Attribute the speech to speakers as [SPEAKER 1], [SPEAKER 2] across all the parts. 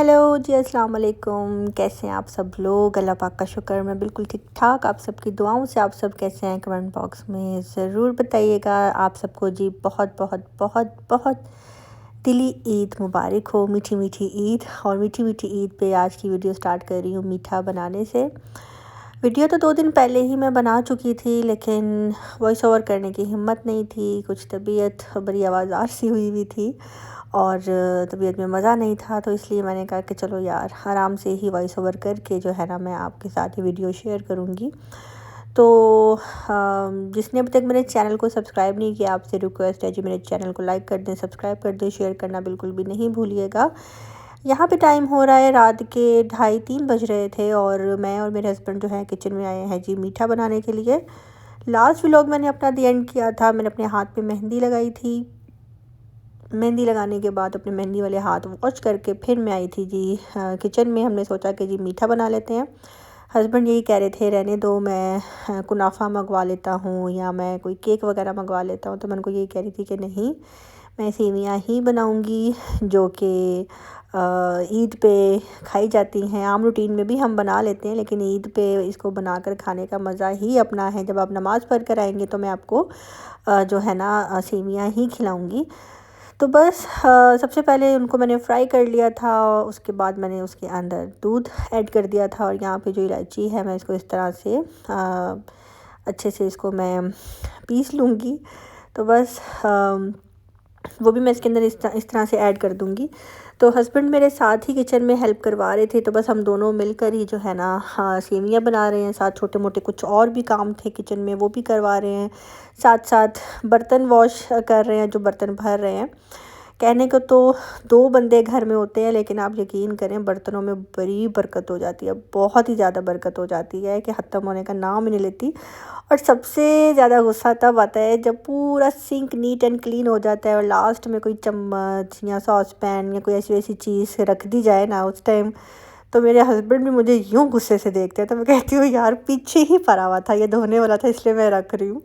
[SPEAKER 1] Hello जी, अस्सलाम वालेकुम। कैसे हैं आप सब लोग? अल्लाह पाक का शुक्र, मैं बिल्कुल ठीक ठाक। आप सबकी दुआओं से आप सब कैसे हैं? कमेंट बॉक्स में ज़रूर बताइएगा। आप सबको जी बहुत बहुत बहुत बहुत दिली ईद मुबारक हो, मीठी मीठी ईद। और मीठी मीठी ईद पे आज की वीडियो स्टार्ट कर रही हूँ मीठा बनाने से। वीडियो तो 2 दिन पहले ही मैं बना चुकी थी, लेकिन वॉइस ओवर करने की हिम्मत नहीं थी। कुछ तबीयत बड़ी आवाज़ार सी हुई थी और तबीयत में मज़ा नहीं था, तो इसलिए मैंने कहा कि चलो यार आराम से ही वॉइस ओवर करके जो है ना मैं आपके साथ ये वीडियो शेयर करूँगी। तो जिसने अभी तक मेरे चैनल को सब्सक्राइब नहीं किया, आपसे रिक्वेस्ट है जी मेरे चैनल को लाइक कर दें, सब्सक्राइब कर दें, शेयर करना बिल्कुल भी नहीं भूलिएगा। यहाँ पे टाइम हो रहा है रात के 2:30-3 बज रहे थे और मैं और मेरे हस्बैंड जो है किचन में आए हैं जी मीठा बनाने के लिए। लास्ट व्लॉग मैंने अपना दी एंड किया था, मैंने अपने हाथ पे मेहंदी लगाई थी। मेहंदी लगाने के बाद अपने मेहंदी वाले हाथ वॉश करके फिर मैं आई थी जी किचन में। हमने सोचा कि जी मीठा बना लेते हैं। हस्बैंड यही कह रहे थे रहने दो, मैं कुनाफा मंगवा लेता हूँ या मैं कोई केक वगैरह मंगवा लेता हूँ। तो मैं उनको यही कह रही थी कि नहीं, मैं सेवियाँ ही बनाऊँगी जो कि ईद पे खाई जाती हैं। आम रूटीन में भी हम बना लेते हैं, लेकिन ईद पे इसको बनाकर खाने का मज़ा ही अपना है। जब आप नमाज़ पढ़ कर आएँगे तो मैं आपको जो है ना सेवियाँ ही खिलाऊँगी। तो बस सबसे पहले उनको मैंने फ्राई कर लिया था, उसके बाद मैंने उसके अंदर दूध ऐड कर दिया था। और यहाँ पे जो इलायची है मैं इसको इस तरह से अच्छे से इसको मैं पीस लूँगी। तो बस वो भी मैं इसके अंदर इस तरह से ऐड कर दूँगी। तो हस्बैंड मेरे साथ ही किचन में हेल्प करवा रहे थे, तो बस हम दोनों मिलकर ही जो है ना सेवियाँ बना रहे हैं। साथ छोटे मोटे कुछ और भी काम थे किचन में, वो भी करवा रहे हैं। साथ साथ बर्तन वॉश कर रहे हैं, जो बर्तन भर रहे हैं। कहने को तो 2 बंदे घर में होते हैं, लेकिन आप यकीन करें बर्तनों में बड़ी बरकत हो जाती है, बहुत ही ज़्यादा बरकत हो जाती है कि ख़त्म होने का नाम ही नहीं लेती। और सबसे ज़्यादा गुस्सा तब आता है जब पूरा सिंक नीट एंड क्लीन हो जाता है और लास्ट में कोई चम्मच या सॉस पैन या कोई ऐसी वैसी चीज़ रख दी जाए ना, उस टाइम तो मेरे हस्बैंड भी मुझे यूँ गुस्से से देखते हैं। तो मैं कहती हूँ यार पीछे ही पड़ा हुआ था, ये धोने वाला था इसलिए मैं रख रही हूँ।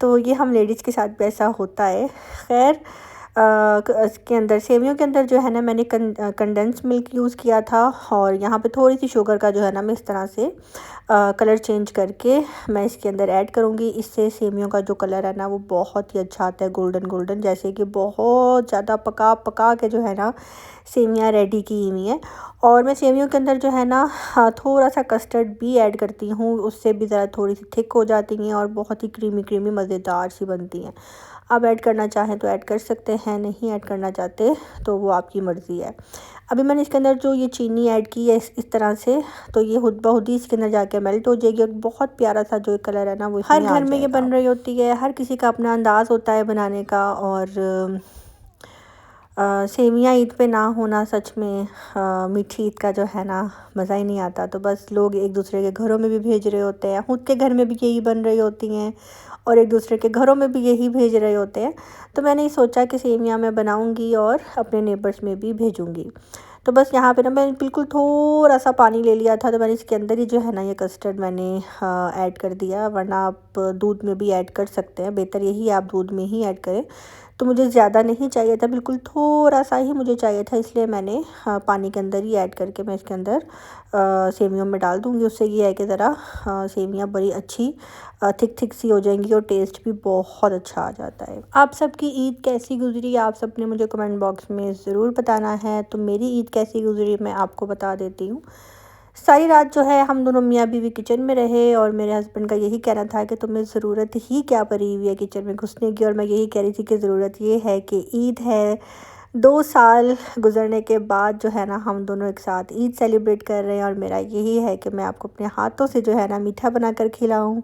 [SPEAKER 1] तो ये हम लेडीज़ के साथ भी ऐसा होता है। खैर इसके अंदर सेवियों के अंदर जो है ना मैंने कंडेंस मिल्क यूज़ किया था और यहाँ पे थोड़ी सी शुगर का जो है ना मैं इस तरह से कलर चेंज करके मैं इसके अंदर ऐड करूँगी। इससे सेवियों का जो कलर है ना वो बहुत ही अच्छा आता है, गोल्डन गोल्डन, जैसे कि बहुत ज़्यादा पका पका के जो है ना सेवियाँ रेडी की हुई हैं। और मैं सेवियों के अंदर जो है ना थोड़ा सा कस्टर्ड भी ऐड करती हूँ, उससे भी ज़रा थोड़ी सी थिक हो जाती हैं और बहुत ही क्रीमी क्रीमी मज़ेदार सी बनती हैं। आप ऐड करना चाहें तो ऐड कर सकते हैं, नहीं ऐड करना चाहते तो वो आपकी मर्ज़ी है। अभी मैंने इसके अंदर जो ये चीनी ऐड की है इस तरह से, तो ये खुद ब खुद ही इसके अंदर जाके मेल्ट हो जाएगी और बहुत प्यारा सा जो कलर है ना वो हर घर में ये बन रही होती है। हर किसी का अपना अंदाज़ होता है बनाने का। और सेवियाँ ईद पे ना होना सच में मीठी ईद का जो है ना मज़ा ही नहीं आता। तो बस लोग एक दूसरे के घरों में भी भेज रहे होते हैं, खुद के घर में भी यही बन रही होती हैं और एक दूसरे के घरों में भी यही भेज रहे होते हैं। तो मैंने सोचा कि सेवियाँ मैं बनाऊंगी और अपने नेबर्स में भी भेजूंगी। तो बस यहाँ पे ना मैंने बिल्कुल थोड़ा सा पानी ले लिया था, तो मैंने इसके अंदर ही जो है ना ये कस्टर्ड मैंने ऐड कर दिया। वरना आप दूध में भी ऐड कर सकते हैं, बेहतर यही आप दूध में ही ऐड करें। तो मुझे ज़्यादा नहीं चाहिए था, बिल्कुल थोड़ा सा ही मुझे चाहिए था, इसलिए मैंने पानी के अंदर ही ऐड करके मैं इसके अंदर सेवियों में डाल दूँगी। उससे ये है कि ज़रा सेवियाँ बड़ी अच्छी थिक थिक सी हो जाएंगी और टेस्ट भी बहुत अच्छा आ जाता है। आप सबकी ईद कैसी गुजरी आप सब ने मुझे कमेंट बॉक्स में ज़रूर बताना है। तो मेरी ईद कैसी गुजरी मैं आपको बता देती हूँ। सारी रात जो है हम दोनों मियाँ बीवी किचन में रहे और मेरे हस्बैंड का यही कहना था कि तुम्हें ज़रूरत ही क्या पड़ी हुई है किचन में घुसने की। और मैं यही कह रही थी कि ज़रूरत ये है कि ईद है, 2 साल गुजरने के बाद जो है ना हम दोनों एक साथ ईद सेलिब्रेट कर रहे हैं। और मेरा यही है कि मैं आपको अपने हाथों से जो है ना मीठा बना कर खिलाऊँ,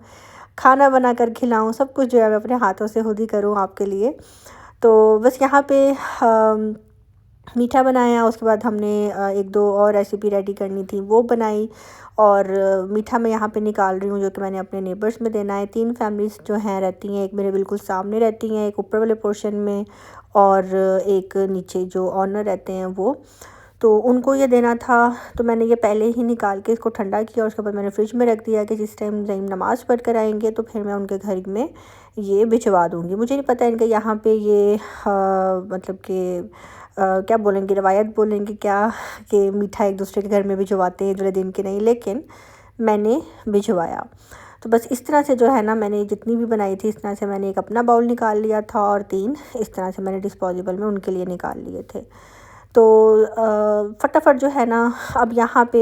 [SPEAKER 1] खाना बना कर खिलाऊँ, सब कुछ जो है मैं अपने हाथों से खुद ही करूँ आपके लिए। तो बस यहाँ पे मीठा बनाया, उसके बाद हमने 1-2 और रेसिपी रेडी करनी थी वो बनाई। और मीठा मैं यहाँ पे निकाल रही हूँ जो कि मैंने अपने नेबर्स में देना है। 3 फैमिलीज़ जो हैं रहती हैं, एक मेरे बिल्कुल सामने रहती हैं, एक ऊपर वाले पोर्शन में और एक नीचे जो ऑनर रहते हैं वो, तो उनको ये देना था। तो मैंने ये पहले ही निकाल के इसको ठंडा किया और उसके बाद मैंने फ्रिज में रख दिया कि जिस टाइम ज़ईम नमाज़ पढ़ कर आएंगे तो फिर मैं उनके घर में ये भिजवा दूँगी। मुझे नहीं पता इनके यहाँ पे ये मतलब कि क्या बोलेंगे, रवायत बोलेंगे क्या, कि मीठा एक दूसरे के घर में भिजवाते हैं दूल्हे दिन के, नहीं, लेकिन मैंने भिजवाया। तो बस इस तरह से जो है ना, मैंने जितनी भी बनाई थी इस तरह से मैंने एक अपना बाउल निकाल लिया था और 3 इस तरह से मैंने डिस्पोजेबल में उनके लिए निकाल लिए थे। तो फटाफट जो है ना, अब यहाँ पे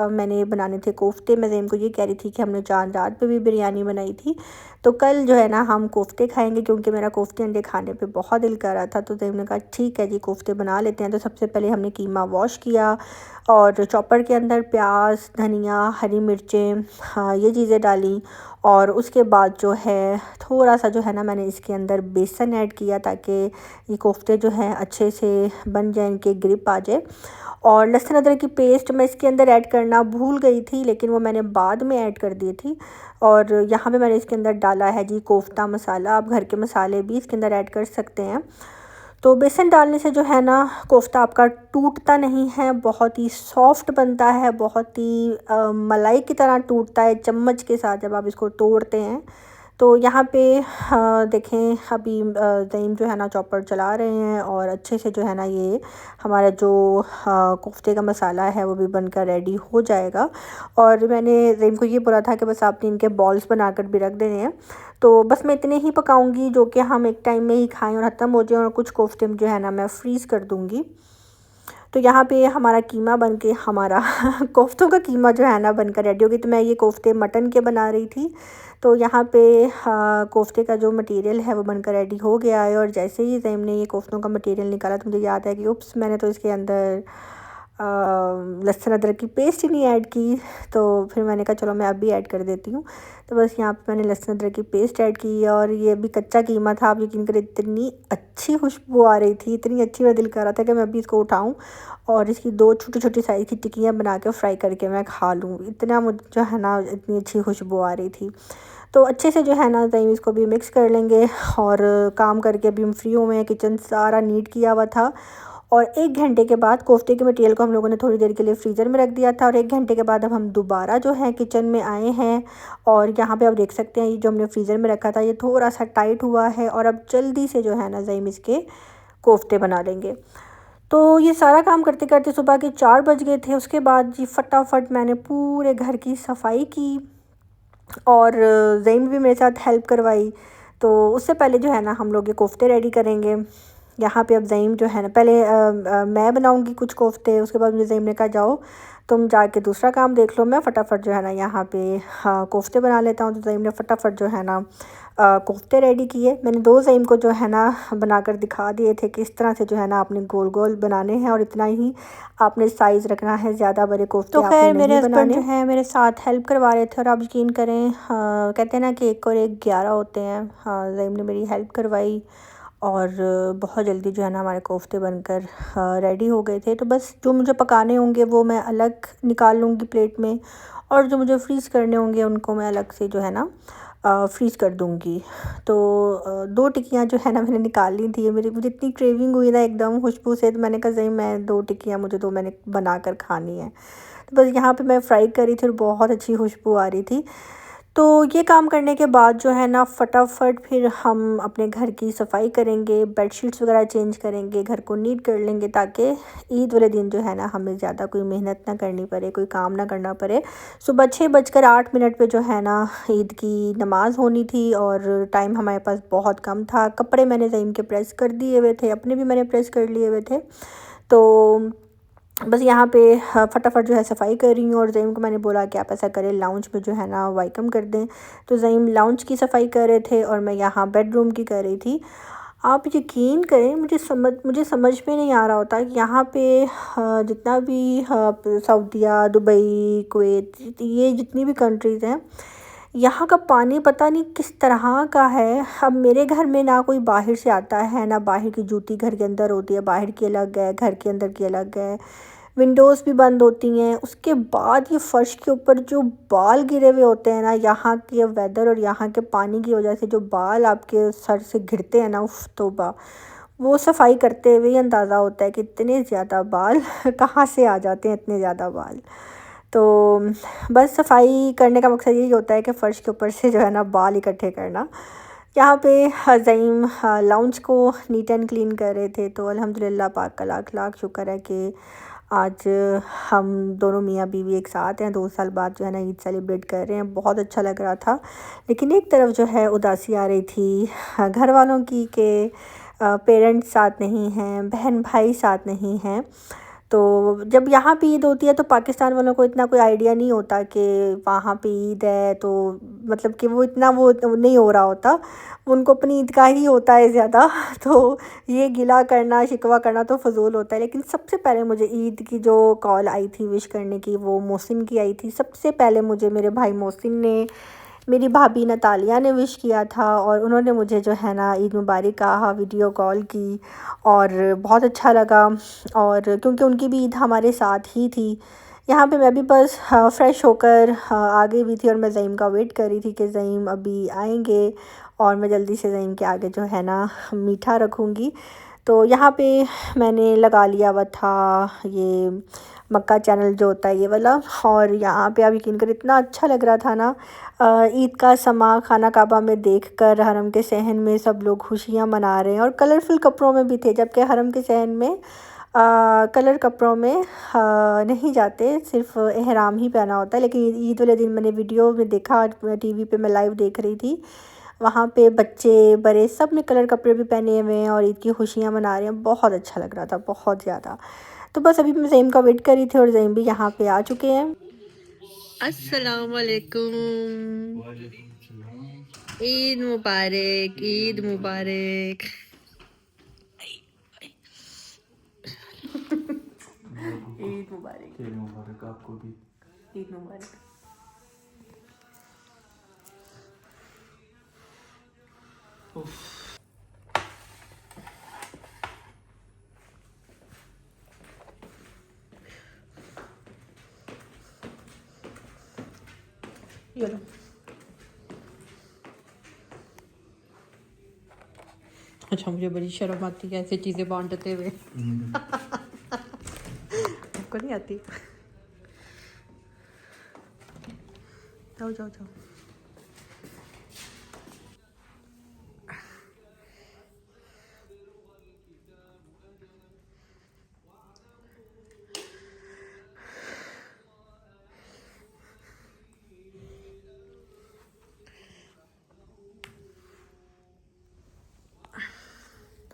[SPEAKER 1] मैंने बनाने थे कोफ्ते। मैं ज़ैम को ये कह रही थी कि हमने चांद रात पे भी बिरयानी बनाई थी, तो कल जो है ना हम कोफ्ते खाएंगे, क्योंकि मेरा कोफ्ते अंडे खाने पे बहुत दिल कर रहा था। तो ज़ैम ने कहा ठीक है जी, कोफ्ते बना लेते हैं। तो सबसे पहले हमने कीमा वॉश किया और चॉपर के अंदर प्याज, धनिया, हरी मिर्चें, हाँ, ये चीज़ें डाली। और उसके बाद जो है थोड़ा सा जो है ना, मैंने इसके अंदर बेसन ऐड किया ताकि ये कोफ्ते जो हैं अच्छे से बन जाए, इनके ग्रिप आ जाए। और लहसुन अदरक की पेस्ट मैं इसके अंदर ऐड करना भूल गई थी, लेकिन वो मैंने बाद में ऐड कर दी थी। और यहाँ पे मैंने इसके अंदर डाला है जी कोफ्ता मसाला। आप घर के मसाले भी इसके अंदर ऐड कर सकते हैं। तो बेसन डालने से जो है ना, कोफ्ता आपका टूटता नहीं है, बहुत ही सॉफ्ट बनता है, बहुत ही मलाई की तरह टूटता है चम्मच के साथ जब आप इसको तोड़ते हैं। तो यहाँ पे देखें, अभी ज़ैम जो है ना चॉपर चला रहे हैं और अच्छे से जो है ना ये हमारा जो कोफ्ते का मसाला है वो भी बनकर रेडी हो जाएगा। और मैंने ज़ैम को ये बोला था कि बस आपने इनके बॉल्स बनाकर भी रख देने हैं। तो बस मैं इतने ही पकाऊंगी जो कि हम एक टाइम में ही खाएं और ख़त्म हो जाए, और कुछ कोफ्ते जो है ना मैं फ्रीज़ कर दूँगी। तो यहाँ पे हमारा कीमा बन के हमारा कोफ्तों का कीमा जो है ना बनकर रेडी हो गई। तो मैं ये कोफ्ते मटन के बना रही थी। तो यहाँ पे कोफ्ते का जो मटेरियल है वो बनकर रेडी हो गया है। और जैसे ही ज़ैम ने ये कोफ्तों का मटेरियल निकाला तो मुझे याद है कि उप्स, मैंने तो इसके अंदर लहसुन अदरक की पेस्ट ही नहीं ऐड की। तो फिर मैंने कहा चलो मैं अभी ऐड कर देती हूँ। तो बस यहाँ पे मैंने लहसुन अदरक की पेस्ट ऐड की और ये अभी कच्चा कीमा था। आप यकीन करें, इतनी अच्छी खुशबू आ रही थी, इतनी अच्छी, मेरा दिल कर रहा था कि मैं अभी इसको उठाऊँ और इसकी 2 छोटी छोटी साइज़ की टिक्कियाँ बना के फ्राई करके मैं खा लूँ। इतना मुझे जो है ना, इतनी अच्छी खुशबू आ रही थी। तो अच्छे से जो है ना ज़ैम इसको भी मिक्स कर लेंगे। और काम करके अभी हम फ्री हुए हैं, किचन सारा नीट किया हुआ था। और 1 घंटे के बाद कोफ्ते के मटेरियल को हम लोगों ने थोड़ी देर के लिए फ्रीज़र में रख दिया था। और 1 घंटे के बाद अब हम दोबारा जो है किचन में आए हैं। और यहाँ पे आप देख सकते हैं, ये जो हमने फ्रीज़र में रखा था ये थोड़ा सा टाइट हुआ है। और अब जल्दी से जो है ना ज़ैम इसके कोफ्ते बना लेंगे। तो ये सारा काम करते करते सुबह के 4 बज गए थे। उसके बाद जी फटाफट मैंने पूरे घर की सफाई की और ज़ैम भी मेरे साथ हेल्प करवाई। तो उससे पहले जो है ना हम लोग ये कोफ्ते रेडी करेंगे। यहाँ पे अब ज़ैम जो है ना, पहले मैं बनाऊँगी कुछ कोफ्ते, उसके बाद मुझे ज़ैम ने कहा जाओ तुम जाके दूसरा काम देख लो, मैं फटाफट जो है ना यहाँ पे कोफ्ते बना लेता हूँ। तो ज़ैम ने फटाफट जो है ना कोफ्ते रेडी किए। मैंने 2 ज़ैम को जो है ना बनाकर दिखा दिए थे कि इस तरह से जो है ना आपने गोल गोल बनाने हैं और इतना ही आपने साइज़ रखना है, ज़्यादा बड़े कोफ्ते तो खैर मेरे हस्बैंड जो है मेरे साथ हेल्प करवा रहे थे। और आप यकीन करें, कहते हैं ना कि 1 और 1 11 होते हैं। हाँ, ज़ैम ने मेरी हेल्प करवाई और बहुत जल्दी जो है ना हमारे कोफ्ते बनकर रेडी हो गए थे। तो बस जो मुझे पकाने होंगे वो मैं अलग निकाल लूँगी प्लेट में, और जो मुझे फ्रीज़ करने होंगे उनको मैं अलग से जो है ना फ्रीज़ कर दूँगी। तो 2 टिक्कियाँ जो है ना मैंने निकाल ली थी। मुझे इतनी क्रेविंग हुई ना एकदम खुशबू से, तो मैंने कहा ज़ैम मैं 2 टिक्कियाँ मुझे दो, मैंने बना कर खानी है। तो बस यहाँ पे मैं फ्राई कर रही थी और बहुत अच्छी खुशबू आ रही थी। तो ये काम करने के बाद जो है ना फटाफट फिर हम अपने घर की सफाई करेंगे, बेडशीट्स वगैरह चेंज करेंगे, घर को नीट कर लेंगे ताकि ईद वाले दिन जो है ना हमें ज़्यादा कोई मेहनत ना करनी पड़े, कोई काम ना करना पड़े। सुबह 6:08 पे जो है ना ईद की नमाज़ होनी थी और टाइम हमारे पास बहुत कम था। कपड़े मैंने ज़ैम के प्रेस कर दिए हुए थे, अपने भी मैंने प्रेस कर लिए हुए थे। तो बस यहाँ पे फटाफट जो है सफाई कर रही हूँ। और ज़ैम को मैंने बोला कि आप ऐसा करें, लाउंज में जो है ना वाइकम कर दें। तो ज़ैम लाउंज की सफाई कर रहे थे और मैं यहाँ बेडरूम की कर रही थी। आप यकीन करें, मुझे समझ में नहीं आ रहा होता कि यहाँ पे जितना भी सऊदीया, दुबई, कुवैत, ये जितनी भी कंट्रीज़ हैं, यहाँ का पानी पता नहीं किस तरह का है। अब मेरे घर में ना कोई बाहर से आता है, ना बाहर की जूती घर के अंदर होती है, बाहर की अलग है, घर के अंदर की अलग है, विंडोज़ भी बंद होती हैं। उसके बाद ये फ़र्श के ऊपर जो बाल गिरे हुए होते हैं ना, यहाँ के वेदर और यहाँ के पानी की वजह से जो बाल आपके सर से गिरते हैं ना, उफ तौबा, वो सफाई करते हुए ही अंदाज़ा होता है कि इतने ज़्यादा बाल कहाँ से आ जाते हैं, इतने ज़्यादा बाल। तो बस सफाई करने का मकसद यही होता है कि फ़र्श के ऊपर से जो है ना बाल इकट्ठे करना। यहाँ पे ज़ईम लाउंज को नीट एंड क्लीन कर रहे थे। तो अल्हम्दुलिल्लाह पाक का लाख लाख शुक्र है कि आज हम दोनों मियाँ बीवी एक साथ हैं, 2 साल बाद जो है ना ईद सेलिब्रेट कर रहे हैं। बहुत अच्छा लग रहा था, लेकिन एक तरफ जो है उदासी आ रही थी घर वालों की कि पेरेंट्स साथ नहीं हैं, बहन भाई साथ नहीं हैं। तो जब यहाँ पे ईद होती है तो पाकिस्तान वालों को इतना कोई आइडिया नहीं होता कि वहाँ पे ईद है, तो मतलब कि वो इतना वो नहीं हो रहा होता, उनको अपनी ईद का ही होता है ज़्यादा। तो ये गिला करना शिकवा करना तो फ़जूल होता है। लेकिन सबसे पहले मुझे ईद की जो कॉल आई थी विश करने की, वो मोहसिन की आई थी। सबसे पहले मुझे मेरे भाई मोहसिन ने, मेरी भाभी नतालिया ने विश किया था, और उन्होंने मुझे जो है ना ईद मुबारक कहा, वीडियो कॉल की, और बहुत अच्छा लगा। और क्योंकि उनकी भी ईद हमारे साथ ही थी, यहाँ पे मैं भी बस फ़्रेश होकर आ गई हुई थी, और मैं ज़ईम का वेट कर रही थी कि ज़ईम अभी आएंगे और मैं जल्दी से ज़ईम के आगे जो है ना मीठा रखूँगी। तो यहाँ पे मैंने लगा लिया हुआ था ये मक्का चैनल जो होता है ये वाला, और यहाँ पे आप यकीन करें इतना अच्छा लग रहा था ना। ईद का समा खाना काबा में देखकर हरम के सहन में सब लोग खुशियाँ मना रहे हैं, और कलरफुल कपड़ों में भी थे, जबकि हरम के सहन में कलर कपड़ों में नहीं जाते, सिर्फ एहराम ही पहना होता है। लेकिन ईद वाले दिन मैंने वीडियो में देखा, टीवी पे मैं लाइव देख रही थी, वहाँ पे बच्चे बड़े सब ने कलर कपड़े भी पहने हुए हैं और ईद की खुशियाँ मना रहे हैं। बहुत अच्छा लग रहा था, बहुत ज़्यादा। तो बस अभी मैं ज़ईम का वेट कर रही थी, और ज़ईम भी यहाँ पे आ चुके हैं। अस्सलाम वालेकुम, ईद मुबारक, ईद मुबारक। ईद मुबारक, ईद मुबारक आपको भी, ईद मुबारक। ये लो। अच्छा, मुझे बड़ी शर्म आती है ऐसी चीज़ें बांटते हुए। आपको नहीं आती? जाओ जाओ जाओ।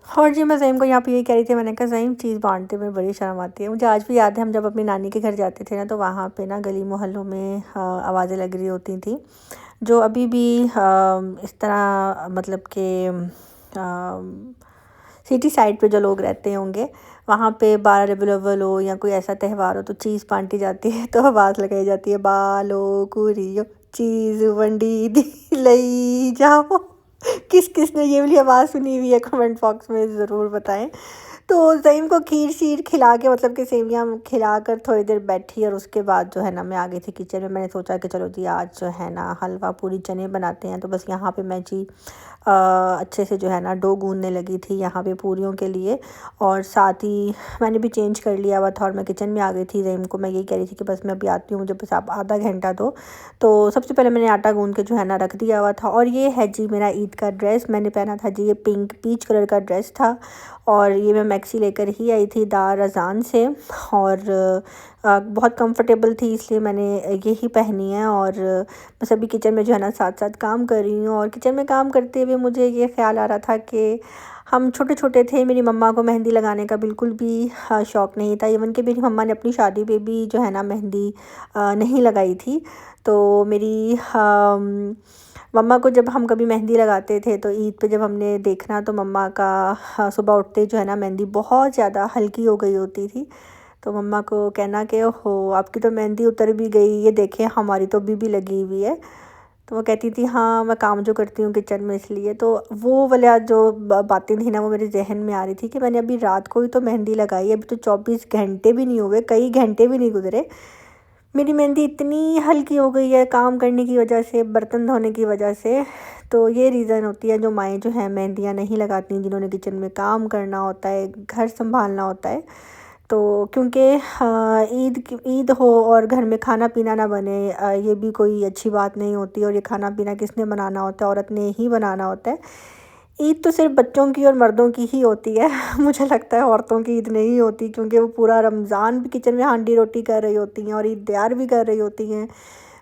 [SPEAKER 1] और जी मैं ज़ईम को यहाँ पे यही कह रही थी, मैंने कहा ज़ईम चीज़ बांटते में बड़ी शर्म आती है। मुझे आज भी याद है, हम जब अपनी नानी के घर जाते थे ना, तो वहाँ पे ना गली मोहल्लों में आवाज़ें लग रही होती थी, जो अभी भी इस तरह मतलब कि सिटी साइड पे जो लोग रहते होंगे, वहाँ पे 12 रबीउल अव्वल हो या कोई ऐसा त्यौहार हो तो चीज़ बांटी जाती है, तो आवाज़ लगाई जाती है, बालो कुरियो चीज़ वंडी दी लई जाओ। किस किस ने ये वाली आवाज़ सुनी हुई है, कमेंट बॉक्स में ज़रूर बताएं। तो ज़ईम को खीर शीर खिला के, मतलब कि सेवियाँ खिला कर थोड़ी देर बैठी, और उसके बाद जो है ना मैं आ गई थी किचन में। मैंने सोचा कि चलो जी आज जो है ना हलवा पूरी चने बनाते हैं। तो बस यहाँ पे मैं जी अच्छे से जो है ना डो गूंदने लगी थी यहाँ पे पूरियों के लिए, और साथ ही मैंने भी चेंज कर लिया हुआ था और मैं किचन में आ गई थी। ज़ईम को मैं यही कह रही थी कि बस मैं अभी आती हूँ, मुझे बस आप आधा घंटा दो। तो सबसे पहले मैंने आटा गूंद के जो है ना रख दिया हुआ था। और ये है जी मेरा ईद का ड्रेस, मैंने पहना था जी ये पिंक पीच कलर का ड्रेस था, और ये मैं मैक्सी लेकर ही आई थी दार अजान से, और बहुत कंफर्टेबल थी, इसलिए मैंने यही पहनी है। और बस अभी किचन में जो है ना साथ साथ काम कर रही हूँ। और किचन में काम करते हुए मुझे ये ख्याल आ रहा था कि हम छोटे छोटे थे, मेरी मम्मा को मेहंदी लगाने का बिल्कुल भी शौक़ नहीं था। इवन कि मेरी मम्मा ने अपनी शादी पे भी जो है ना मेहंदी नहीं लगाई थी। तो मेरी मम्मा को जब हम कभी मेहंदी लगाते थे तो ईद पे जब हमने देखना, तो मम्मा का सुबह उठते जो है ना मेहंदी बहुत ज़्यादा हल्की हो गई होती थी। तो मम्मा को कहना कि हो आपकी तो मेहंदी उतर भी गई, ये देखें हमारी तो अभी भी लगी हुई है। तो वो कहती थी हाँ मैं काम जो करती हूँ किचन में इसलिए। तो वो वाला जो बातें थी ना वो मेरे जहन में आ रही थी कि मैंने अभी रात को ही तो मेहंदी लगाई है, अभी तो 24 घंटे भी नहीं हुए, कई घंटे भी नहीं गुजरे, मेरी मेहंदी इतनी हल्की हो गई है काम करने की वजह से, बर्तन धोने की वजह से। तो ये रीज़न होती है जो माएँ जो हैं मेहंदियाँ नहीं लगाती, जिन्होंने किचन में काम करना होता है, घर संभालना होता है। तो क्योंकि ईद हो और घर में खाना पीना ना बने, ये भी कोई अच्छी बात नहीं होती। और ये खाना पीना किसने बनाना होता है? औरत ने ही बनाना होता है। ईद तो सिर्फ बच्चों की और मर्दों की ही होती है मुझे लगता है औरतों की ईद नहीं होती, क्योंकि वो पूरा रमज़ान भी किचन में हांडी रोटी कर रही होती हैं और ईद तैयार भी कर रही होती हैं।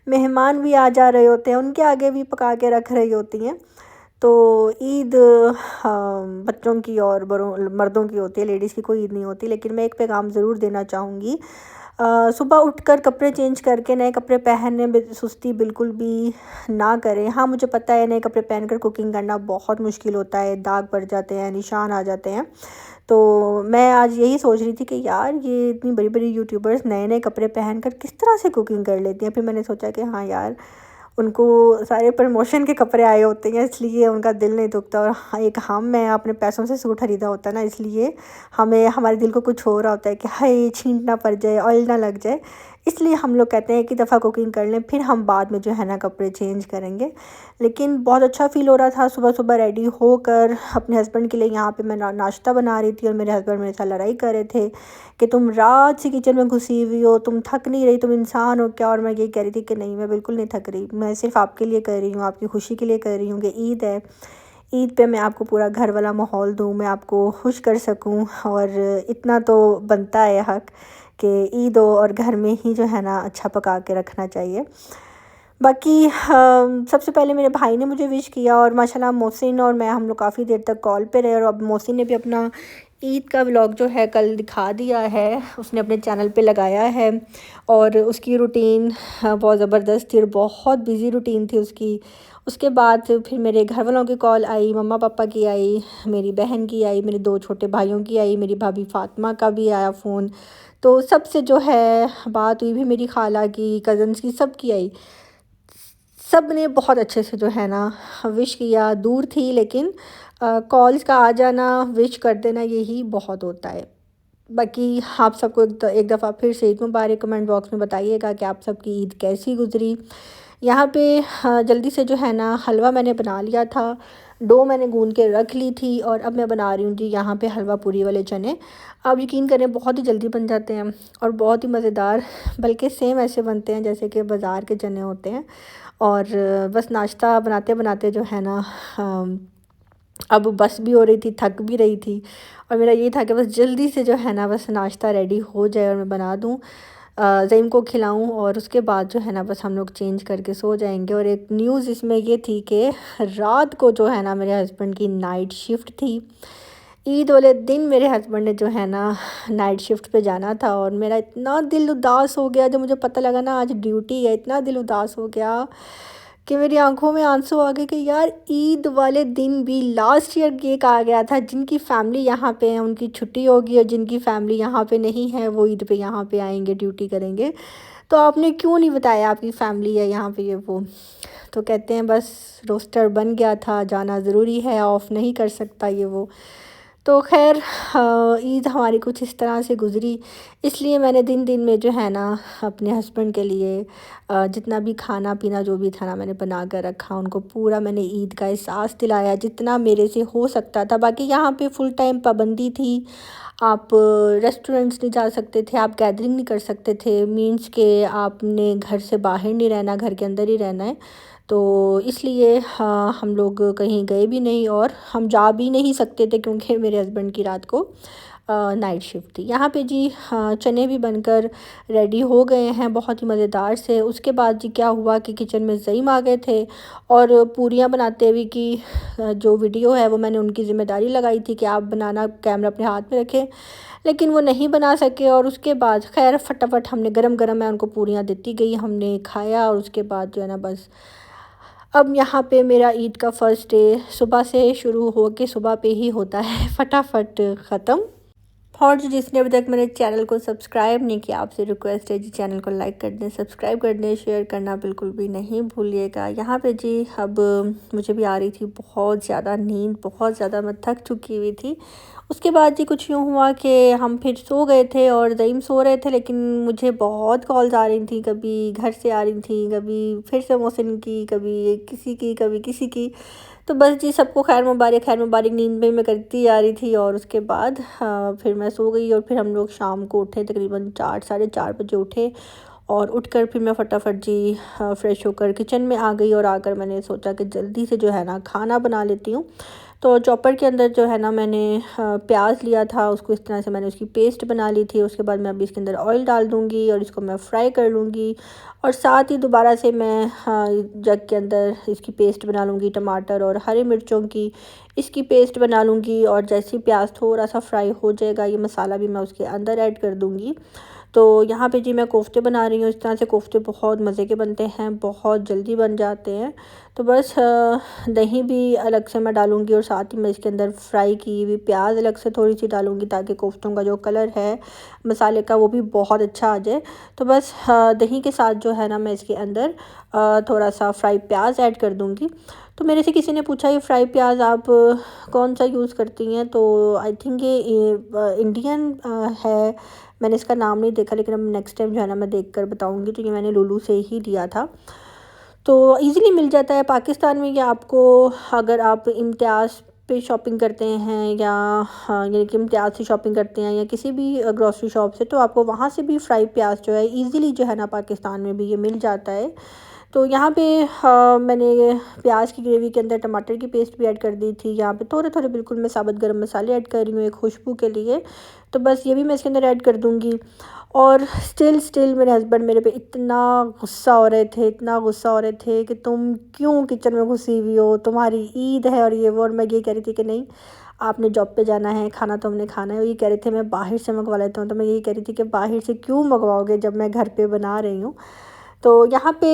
[SPEAKER 1] मेहमान भी आ जा रहे होते हैं, उनके आगे भी पका के रख रही होती हैं। तो ईद बच्चों की और बड़ों मर्दों की होती है, लेडीज़ की कोई ईद नहीं होती। लेकिन मैं एक पैगाम ज़रूर देना चाहूँगी, सुबह उठकर कपड़े चेंज करके नए कपड़े पहनने में सुस्ती बिल्कुल भी ना करें। हाँ, मुझे पता है नए कपड़े पहनकर कुकिंग करना बहुत मुश्किल होता है, दाग पड़ जाते हैं, निशान आ जाते हैं। तो मैं आज यही सोच रही थी कि यार ये इतनी बड़ी बड़ी यूट्यूबर्स नए नए कपड़े पहनकर किस तरह से कुकिंग कर लेती हैं। फिर मैंने सोचा कि हाँ यार, उनको सारे प्रमोशन के कपड़े आए होते हैं, इसलिए उनका दिल नहीं दुखता। और हाँ, एक मैं अपने पैसों से सूट खरीदा होता है ना, इसलिए हमें हमारे दिल को कुछ हो रहा होता है कि हाय छींट ना पड़ जाए, ऑयल ना लग जाए। इसलिए हम लोग कहते हैं कि दफ़ा कुकिंग कर लें, फिर हम बाद में जो है ना कपड़े चेंज करेंगे। लेकिन बहुत अच्छा फ़ील हो रहा था सुबह सुबह रेडी होकर। अपने हस्बैंड के लिए यहाँ पे मैं नाश्ता बना रही थी और मेरे हस्बैंड मेरे साथ लड़ाई कर रहे थे कि तुम रात से किचन में घुसी हुई हो, तुम थक नहीं रही, तुम इंसान हो क्या? और मैं ये कह रही थी कि नहीं, मैं बिल्कुल नहीं थक रही, मैं सिर्फ आपके लिए कर रही हूँ, आपकी खुशी के लिए कर रही हूँ कि ईद है। ईद पे मैं आपको पूरा घर वाला माहौल दूँ, मैं आपको खुश कर सकूँ, और इतना तो बनता है हक़ कि ईद हो और घर में ही जो है ना अच्छा पका के रखना चाहिए। बाकी सबसे पहले मेरे भाई ने मुझे विश किया और माशाल्लाह मोहसिन और मैं हम लोग काफ़ी देर तक कॉल पे रहे। और अब मोहसिन ने भी अपना ईद का व्लॉग जो है कल दिखा दिया है, उसने अपने चैनल पे लगाया है। और उसकी रूटीन बहुत ज़बरदस्त थी और बहुत बिज़ी रूटीन थी उसकी। उसके बाद फिर मेरे घर वालों की कॉल आई, मम्मा पापा की आई, मेरी बहन की आई, मेरे 2 छोटे भाइयों की आई, मेरी भाभी फ़ातिमा का भी आया फ़ोन। तो सबसे जो है बात हुई, भी मेरी खाला की, कज़न्स की, सब की आई। सब ने बहुत अच्छे से जो है ना विश किया। दूर थी लेकिन कॉल्स का आ जाना, विश कर देना, यही बहुत होता है। बाकी आप सबको एक दफ़ा फिर से ईद मुबारक कमेंट बॉक्स में बताइएगा कि आप सबकी ईद कैसी गुज़री। यहाँ पे जल्दी से जो है ना हलवा मैंने बना लिया था, डो मैंने गूँध के रख ली थी और अब मैं बना रही हूँ जी यहाँ पे हलवा पूरी वाले चने। आप यकीन करें बहुत ही जल्दी बन जाते हैं और बहुत ही मज़ेदार, बल्कि सेम ऐसे बनते हैं जैसे कि बाज़ार के चने होते हैं। और बस नाश्ता बनाते बनाते जो है ना अब बस भी हो रही थी, थक भी रही थी, और मेरा ये था कि बस जल्दी से जो है ना बस नाश्ता रेडी हो जाए और मैं बना दूँ, ज़ईम को खिलाऊँ, और उसके बाद जो है ना बस हम लोग चेंज करके सो जाएंगे। और एक न्यूज़ इसमें ये थी कि रात को जो है ना मेरे हस्बैंड की नाइट शिफ्ट थी। ईद वाले दिन मेरे हस्बैंड ने जो है ना नाइट शिफ्ट पे जाना था और मेरा इतना दिल उदास हो गया जब मुझे पता लगा ना आज ड्यूटी है। इतना दिल उदास हो गया कि मेरी आंखों में आंसू आ गए कि यार ईद वाले दिन भी लास्ट ईयर ये कहा गया था जिनकी फ़ैमिली यहाँ पे है उनकी छुट्टी होगी और जिनकी फ़ैमिली यहाँ पे नहीं है वो ईद पे यहाँ पे आएंगे, ड्यूटी करेंगे। तो आपने क्यों नहीं बताया आपकी फ़ैमिली है यहाँ पे, ये वो। तो कहते हैं बस रोस्टर बन गया था, जाना ज़रूरी है, ऑफ़ नहीं कर सकता, ये वो। तो ख़ैर ईद हमारी कुछ इस तरह से गुज़री। इसलिए मैंने दिन दिन में जो है ना अपने हस्बैंड के लिए जितना भी खाना पीना जो भी था ना मैंने बना कर रखा, उनको पूरा मैंने ईद का एहसास दिलाया जितना मेरे से हो सकता था। बाकी यहाँ पे फुल टाइम पाबंदी थी, आप रेस्टोरेंट्स नहीं जा सकते थे, आप गैदरिंग नहीं कर सकते थे, मीन्स के आपने घर से बाहर नहीं रहना, घर के अंदर ही रहना है। तो इसलिए हाँ, हम लोग कहीं गए भी नहीं और हम जा भी नहीं सकते थे क्योंकि मेरे हस्बैंड की रात को नाइट शिफ्ट थी। यहाँ पे जी हाँ, चने भी बनकर रेडी हो गए हैं बहुत ही मज़ेदार से। उसके बाद जी क्या हुआ कि किचन में ज़ईम आ गए थे और पूरियाँ बनाते हुए की जो वीडियो है वो मैंने उनकी ज़िम्मेदारी लगाई थी कि आप बनाना, कैमरा अपने हाथ में रखें, लेकिन वो नहीं बना सके। और उसके बाद खैर फटाफट हमने गरम गरम मैं उनको पूरियाँ देती गई, हमने खाया और उसके बाद जो है ना बस अब यहाँ पे मेरा ईद का फ़र्स्ट डे सुबह से शुरू हो के सुबह पे ही होता है फटाफट ख़त्म। और जो जिसने अभी तक मेरे चैनल को सब्सक्राइब नहीं किया, आपसे रिक्वेस्ट है जी चैनल को लाइक कर दें, सब्सक्राइब कर दें, शेयर करना बिल्कुल भी नहीं भूलिएगा। यहाँ पे जी अब मुझे भी आ रही थी बहुत ज़्यादा नींद, बहुत ज़्यादा मैं थक चुकी हुई थी। उसके बाद जी कुछ यूँ हुआ कि हम फिर सो गए थे और ज़ईम सो रहे थे, लेकिन मुझे बहुत कॉल्स आ रही थी, कभी घर से आ रही थी, कभी फिर से मोहसिन की, कभी किसी की, कभी किसी की। तो बस जी सबको खैर मुबारक नींद में मैं करती जा रही थी। और उसके बाद फिर मैं सो गई और फिर हम लोग शाम को उठे, तकरीबन 4 साढ़े 4 बजे उठे। और उठकर फिर मैं फटाफट जी फ़्रेश होकर किचन में आ गई और आकर मैंने सोचा कि जल्दी से जो है ना खाना बना लेती हूँ। तो चॉपर के अंदर जो है ना मैंने प्याज लिया था, उसको इस तरह से मैंने उसकी पेस्ट बना ली थी। उसके बाद मैं अभी इसके अंदर ऑयल डाल दूँगी और इसको मैं फ्राई कर लूँगी। और साथ ही दोबारा से मैं जग के अंदर इसकी पेस्ट बना लूँगी, टमाटर और हरी मिर्चों की इसकी पेस्ट बना लूँगी। और जैसे ही प्याज थोड़ा सा फ्राई हो जाएगा, ये मसाला भी मैं उसके अंदर ऐड कर दूँगी। तो यहाँ पे जी मैं कोफ्ते बना रही हूँ। इस तरह से कोफ्ते बहुत मज़े के बनते हैं, बहुत जल्दी बन जाते हैं। तो बस दही भी अलग से मैं डालूँगी और साथ ही मैं इसके अंदर फ्राई की हुई प्याज अलग से थोड़ी सी डालूँगी, ताकि कोफ्तों का जो कलर है मसाले का वो भी बहुत अच्छा आ जाए। तो बस दही के साथ जो है ना मैं इसके अंदर थोड़ा सा फ्राई प्याज ऐड कर दूँगी। तो मेरे से किसी ने पूछा ये फ्राई प्याज आप कौन सा यूज़ करती हैं, तो आई थिंक ये इंडियन है। मैंने इसका नाम नहीं देखा, लेकिन अब नेक्स्ट टाइम जो है ना मैं देखकर बताऊंगी। तो ये मैंने लुलु से ही लिया था, तो इजीली मिल जाता है पाकिस्तान में। या आपको अगर आप इम्तियाज़ पे शॉपिंग करते हैं या यानी कि इम्तियाज़ से शॉपिंग करते हैं या किसी भी ग्रॉसरी शॉप से, तो आपको वहाँ से भी फ्राई प्याज जो है इजीली जो है ना पाकिस्तान में भी ये मिल जाता है। तो यहाँ पे मैंने प्याज की ग्रेवी के अंदर टमाटर की पेस्ट भी ऐड कर दी थी। यहाँ पे थोड़े थोड़े बिल्कुल मैं साबुत गरम मसाले ऐड कर रही हूँ एक खुशबू के लिए। तो बस ये भी मैं इसके अंदर ऐड कर दूँगी। और स्टिल मेरे हस्बैंड मेरे पे इतना गुस्सा हो रहे थे, इतना गुस्सा हो रहे थे कि तुम क्यों किचन में घुसी हुई हो, तुम्हारी ईद है और ये वो। और मैं ये कह रही थी कि नहीं, आपने जॉब पे जाना है, खाना तो हमने खाना है। और ये कह रहे थे मैं बाहर से मंगवा लेता हूँ। तो मैं यही कह रही थी कि बाहर से क्यों मंगवाओगे जब मैं घर पे बना रही हूँ। तो यहाँ पे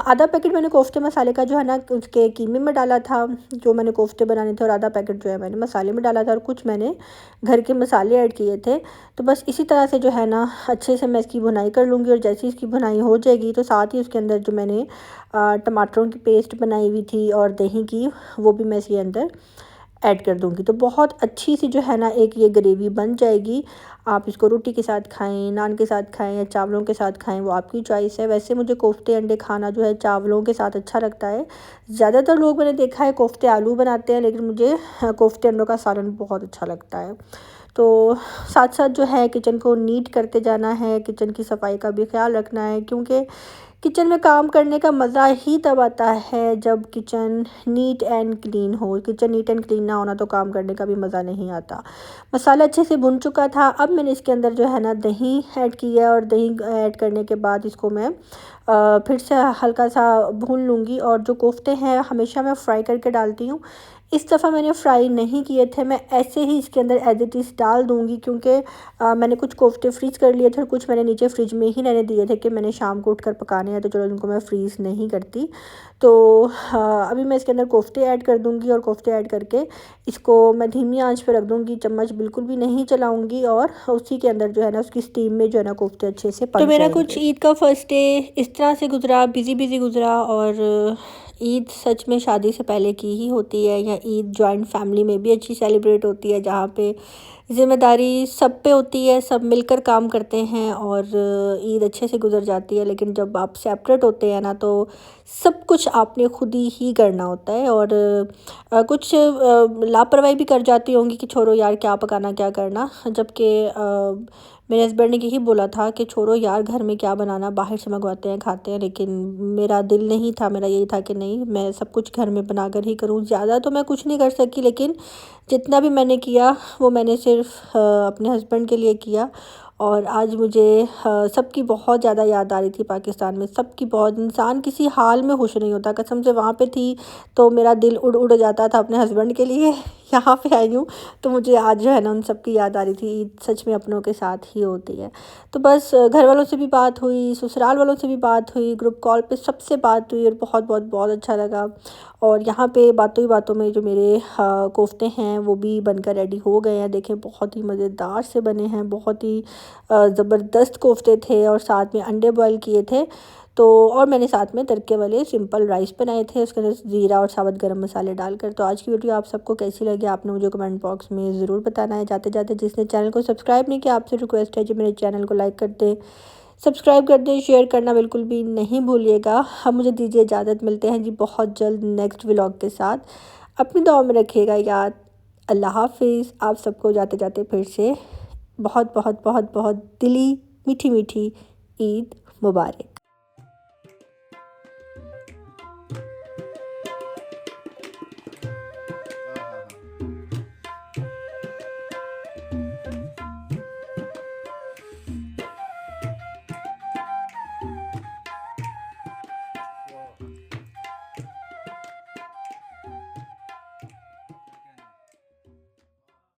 [SPEAKER 1] आधा पैकेट मैंने कोफ्ते मसाले का जो है ना उसके कीमे में डाला था, जो मैंने कोफ्ते बनाने थे। और आधा पैकेट जो है मैंने मसाले में डाला था और कुछ मैंने घर के मसाले ऐड किए थे। तो बस इसी तरह से जो है ना अच्छे से मैं इसकी भुनाई कर लूँगी। और जैसे इसकी भुनाई हो जाएगी, तो साथ ही उसके अंदर जो मैंने टमाटरों की पेस्ट बनाई हुई थी और दही की, वो भी मैं इसके अंदर ऐड कर दूँगी। तो बहुत अच्छी सी जो है ना एक ये ग्रेवी बन जाएगी। आप इसको रोटी के साथ खाएं, नान के साथ खाएं या चावलों के साथ खाएं, वो आपकी चॉइस है। वैसे मुझे कोफ्ते अंडे खाना जो है चावलों के साथ अच्छा लगता है। ज़्यादातर लोग मैंने देखा है कोफ्ते आलू बनाते हैं, लेकिन मुझे कोफ्ते अंडों का सालन बहुत अच्छा लगता है। तो साथ साथ जो है किचन को नीट करते जाना है, किचन की सफाई का भी ख्याल रखना है, क्योंकि किचन में काम करने का मज़ा ही तब आता है जब किचन नीट एंड क्लीन हो। किचन नीट एंड क्लीन ना होना तो काम करने का भी मज़ा नहीं आता। मसाला अच्छे से भुन चुका था। अब मैंने इसके अंदर जो है ना दही ऐड किया और दही ऐड करने के बाद इसको मैं फिर से हल्का सा भून लूँगी। और जो कोफ्ते हैं हमेशा मैं फ्राई करके डालती हूँ, इस दफ़ा मैंने फ्राई नहीं किए थे। मैं ऐसे ही इसके अंदर एज इट इज़ डाल दूँगी, क्योंकि मैंने कुछ कोफ्ते फ्रीज़ कर लिए थे और कुछ मैंने नीचे फ्रिज में ही रहने दिए थे कि मैंने शाम को उठकर पकाने हैं, तो चलो इनको मैं फ्रीज़ नहीं करती। तो अभी मैं इसके अंदर कोफ्ते ऐड कर दूँगी और कोफ्ते ऐड करके इसको मैं धीमी आंच पे रख दूँगी, चम्मच बिल्कुल भी नहीं चलाऊँगी। और उसी के अंदर जो है ना उसकी स्टीम में जो है ना कोफ्ते अच्छे से पक जाएंगे। तो मेरा कुछ ईद का फर्स्ट डे इस तरह से गुजरा, बिज़ी गुजरा। और ईद सच में शादी से पहले की ही होती है, या ईद जॉइंट फैमिली में भी अच्छी सेलिब्रेट होती है, जहाँ पे ज़िम्मेदारी सब पे होती है, सब मिलकर काम करते हैं और ईद अच्छे से गुजर जाती है। लेकिन जब आप सेपरेट होते हैं ना, तो सब कुछ आपने खुद ही करना होता है। और कुछ लापरवाही भी कर जाती होंगी कि छोड़ो यार क्या पकाना क्या करना, जबकि मेरे हस्बैंड ने यही बोला था कि छोड़ो यार घर में क्या बनाना, बाहर से मंगवाते हैं खाते हैं। लेकिन मेरा दिल नहीं था, मेरा यही था कि नहीं, मैं सब कुछ घर में बनाकर ही करूँ। ज़्यादा तो मैं कुछ नहीं कर सकी, लेकिन जितना भी मैंने किया वो मैंने सिर्फ अपने हस्बैंड के लिए किया। और आज मुझे सबकी बहुत ज़्यादा याद आ रही थी पाकिस्तान में, सबकी बहुत। इंसान किसी हाल में खुश नहीं होता, कसम से। वहाँ पे थी तो मेरा दिल उड़ उड़ जाता था अपने हस्बैंड के लिए। यहाँ पे आई हूँ तो मुझे आज जो है ना उन सबकी याद आ रही थी। ईद सच में अपनों के साथ ही होती है। तो बस घर वालों से भी बात हुई, ससुराल वालों से भी बात हुई, ग्रुप कॉल पे सबसे बात हुई और बहुत बहुत बहुत अच्छा लगा। और यहाँ पे बातों में जो मेरे कोफ्ते हैं वो भी बनकर रेडी हो गए हैं। देखें बहुत ही मज़ेदार से बने हैं, बहुत ही ज़बरदस्त कोफ्ते थे। और साथ में अंडे बॉयल किए थे। तो और मैंने साथ में तड़के वाले सिंपल राइस बनाए थे, उसके अंदर ज़ीरा और साबुत गरम मसाले डालकर। तो आज की वीडियो आप सबको कैसी लगी आपने मुझे कमेंट बॉक्स में ज़रूर बताना है। जाते जाते जिसने चैनल को सब्सक्राइब नहीं किया, आपसे रिक्वेस्ट है कि मेरे चैनल को लाइक कर दें, सब्सक्राइब कर दें, शेयर करना बिल्कुल भी नहीं भूलिएगा। अब मुझे दीजिए इजाज़त, मिलते हैं जी बहुत जल्द नेक्स्ट व्लॉग के साथ। अपनी दुआ में रखिएगा याद। अल्लाह हाफिज़। आप सबको जाते जाते फिर से बहुत बहुत बहुत बहुत दिली मीठी मीठी ईद मुबारक।